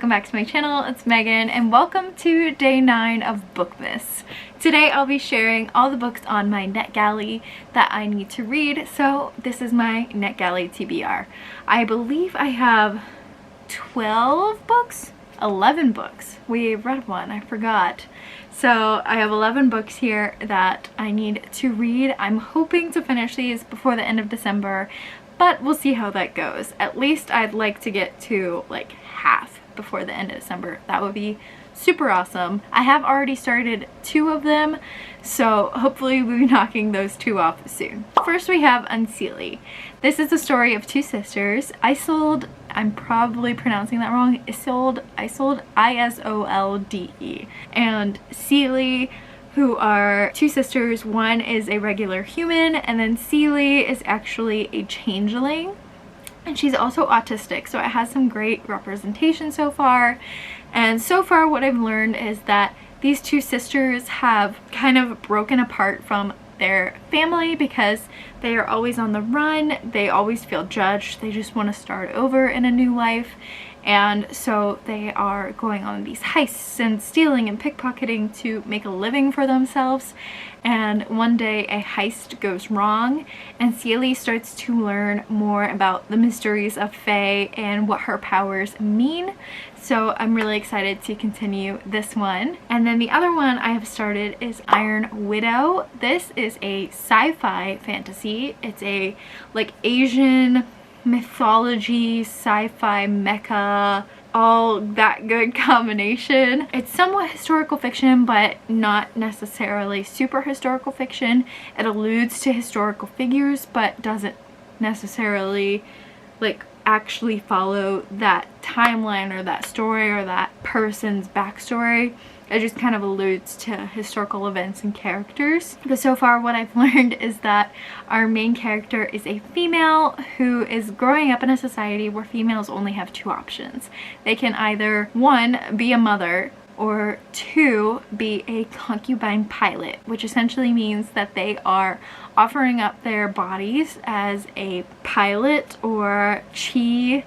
welcome back to my channel. It's Megan and welcome to day 9 of Bookmas. Today I'll be sharing all the books on my Netgalley that I need to read. So this is my Netgalley Tbr. I believe I have 12 books? 11 books. We read one, I forgot. So I have 11 books here that I need to read. I'm hoping to finish these before the end of December, but we'll see how that goes. At least I'd like to get to like half before the end of December. That would be super awesome. I have already started 2 of them, so hopefully we'll be knocking those 2 off soon. First we have Unseelie. This is the story of 2 sisters. I'm probably pronouncing that wrong. Isolde, I-S-O-L-D-E, and Seelie, who are 2 sisters. One is a regular human, and then Seelie is actually a changeling, and she's also autistic, so it has some great representation so far. And so far what I've learned is that these 2 sisters have kind of broken apart from their family because they are always on the run, they always feel judged, they just want to start over in a new life, and so they are going on these heists and stealing and pickpocketing to make a living for themselves. And one day a heist goes wrong and Seelie starts to learn more about the mysteries of Fae and what her powers mean. So I'm really excited to continue this one. And then the other one I have started is Iron Widow. This is a sci-fi fantasy. It's a like Asian mythology, sci-fi, mecha, all that good combination. It's somewhat historical fiction, but not necessarily super historical fiction. It alludes to historical figures, but doesn't necessarily like actually follow that timeline or that story or that person's backstory. It just kind of alludes to historical events and characters. But so far what I've learned is that our main character is a female who is growing up in a society where females only have 2 options. They can either 1, be a mother, or 2, be a concubine pilot, which essentially means that they are offering up their bodies as a pilot or chi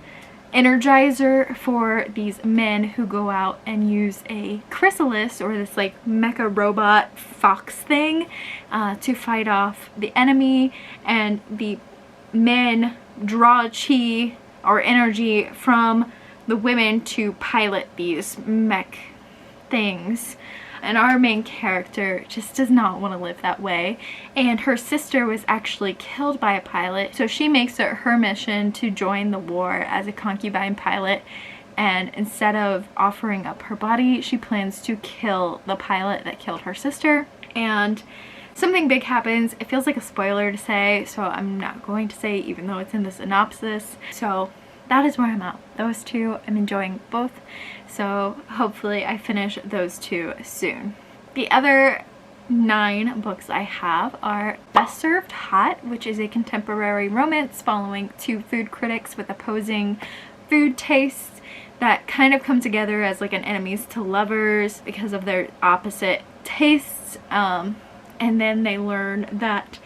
energizer for these men who go out and use a chrysalis, or this like mecha robot fox thing, to fight off the enemy. And the men draw chi or energy from the women to pilot these mech things. And our main character just does not want to live that way, and her sister was actually killed by a pilot, so she makes it her mission to join the war as a concubine pilot. And instead of offering up her body, she plans to kill the pilot that killed her sister. And something big happens. It feels like a spoiler to say, so I'm not going to say, even though it's in the synopsis. So that is where I'm at. Those 2, I'm enjoying both, so hopefully I finish those 2 soon. The other 9 books I have are Best Served Hot, which is a contemporary romance following 2 food critics with opposing food tastes that kind of come together as like an enemies to lovers because of their opposite tastes, and then they learn that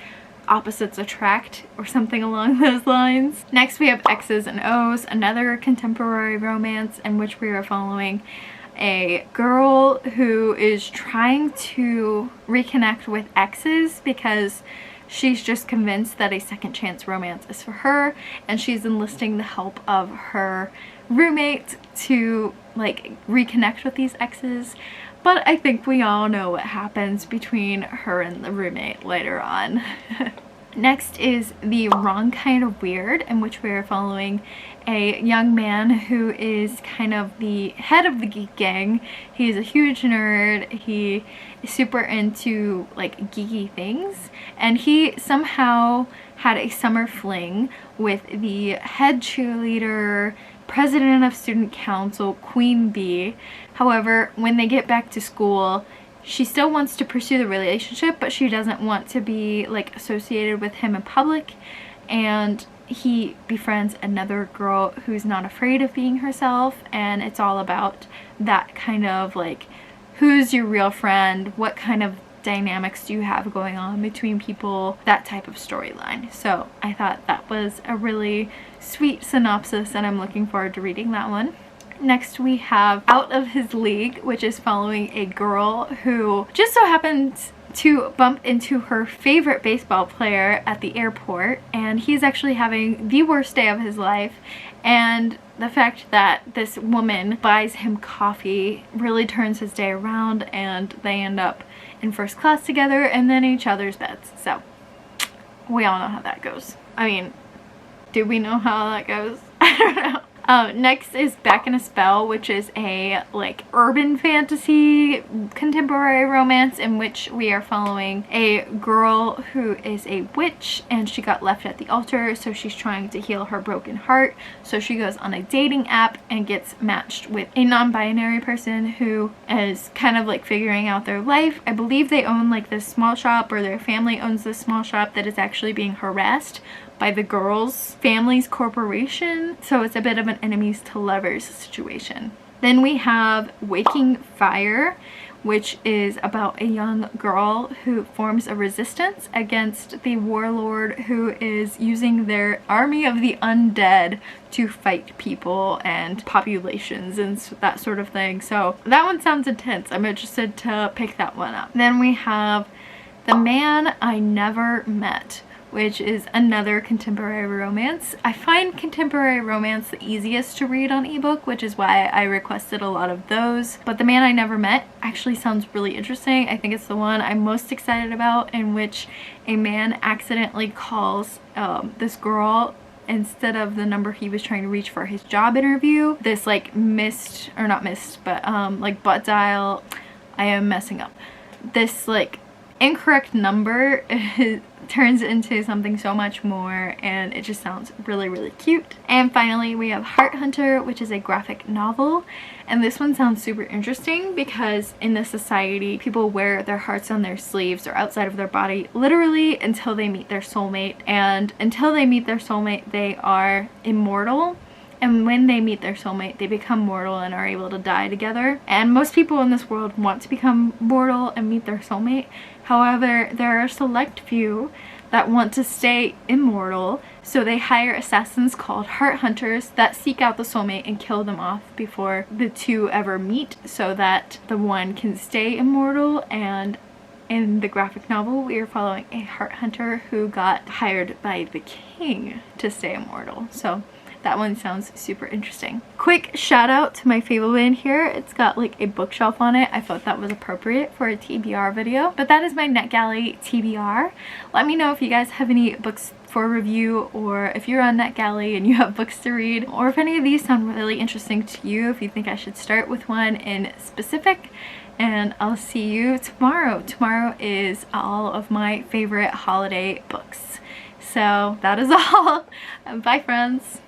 opposites attract or something along those lines. Next we have X's and O's, another contemporary romance in which we are following a girl who is trying to reconnect with exes because she's just convinced that a second chance romance is for her, and she's enlisting the help of her roommate to like reconnect with these exes. But I think we all know what happens between her and the roommate later on. Next is The Wrong Kind of Weird, in which we are following a young man who is kind of the head of the geek gang. He's a huge nerd. He is super into like geeky things, and he somehow had a summer fling with the head cheerleader, president of student council, Queen Bee. However, when they get back to school, she still wants to pursue the relationship, but she doesn't want to be like associated with him in public. And he befriends another girl who's not afraid of being herself, and it's all about that kind of like, who's your real friend, what kind of dynamics do you have going on between people, that type of storyline. So I thought that was a really sweet synopsis, and I'm looking forward to reading that one. Next we have Out of His League, which is following a girl who just so happens to bump into her favorite baseball player at the airport, and he's actually having the worst day of his life, and the fact that this woman buys him coffee really turns his day around, and they end up in first class together and then in each other's beds. So we all know how that goes. I mean, do we know how that goes? I don't know. Next is Back in a Spell, which is a like urban fantasy contemporary romance in which we are following a girl who is a witch, and she got left at the altar, so she's trying to heal her broken heart. So she goes on a dating app and gets matched with a non-binary person who is kind of like figuring out their life. I believe they own like this small shop, or their family owns this small shop that is actually being harassed by the girl's family's corporation, so it's a bit of an enemies to lovers situation. Then we have Waking Fire, which is about a young girl who forms a resistance against the warlord who is using their army of the undead to fight people and populations and that sort of thing. So that one sounds intense. I'm interested to pick that one up. Then we have The Man I Never Met, which is another contemporary romance. I find contemporary romance the easiest to read on ebook, which is why I requested a lot of those. But The Man I Never Met actually sounds really interesting. I think it's the one I'm most excited about, in which a man accidentally calls this girl, instead of the number he was trying to reach for his job interview, this like like butt dial. I am messing up. This like incorrect number turns into something so much more, and it just sounds really, really cute. And finally we have Heart Hunter, which is a graphic novel, and this one sounds super interesting because in this society people wear their hearts on their sleeves or outside of their body literally until they meet their soulmate, and until they meet their soulmate they are immortal. And when they meet their soulmate, they become mortal and are able to die together. And most people in this world want to become mortal and meet their soulmate. However, there are a select few that want to stay immortal, so they hire assassins called heart hunters that seek out the soulmate and kill them off before the two ever meet, so that the one can stay immortal. And in the graphic novel, we are following a heart hunter who got hired by the king to stay immortal. So that one sounds super interesting. Quick shout out to my Fable bin here. It's got like a bookshelf on it. I thought that was appropriate for a TBR video. But that is my Netgalley TBR. Let me know if you guys have any books for review, or if you're on Netgalley and you have books to read, or if any of these sound really interesting to you, if you think I should start with one in specific. And I'll see you tomorrow. Tomorrow is all of my favorite holiday books. So that is all. Bye friends.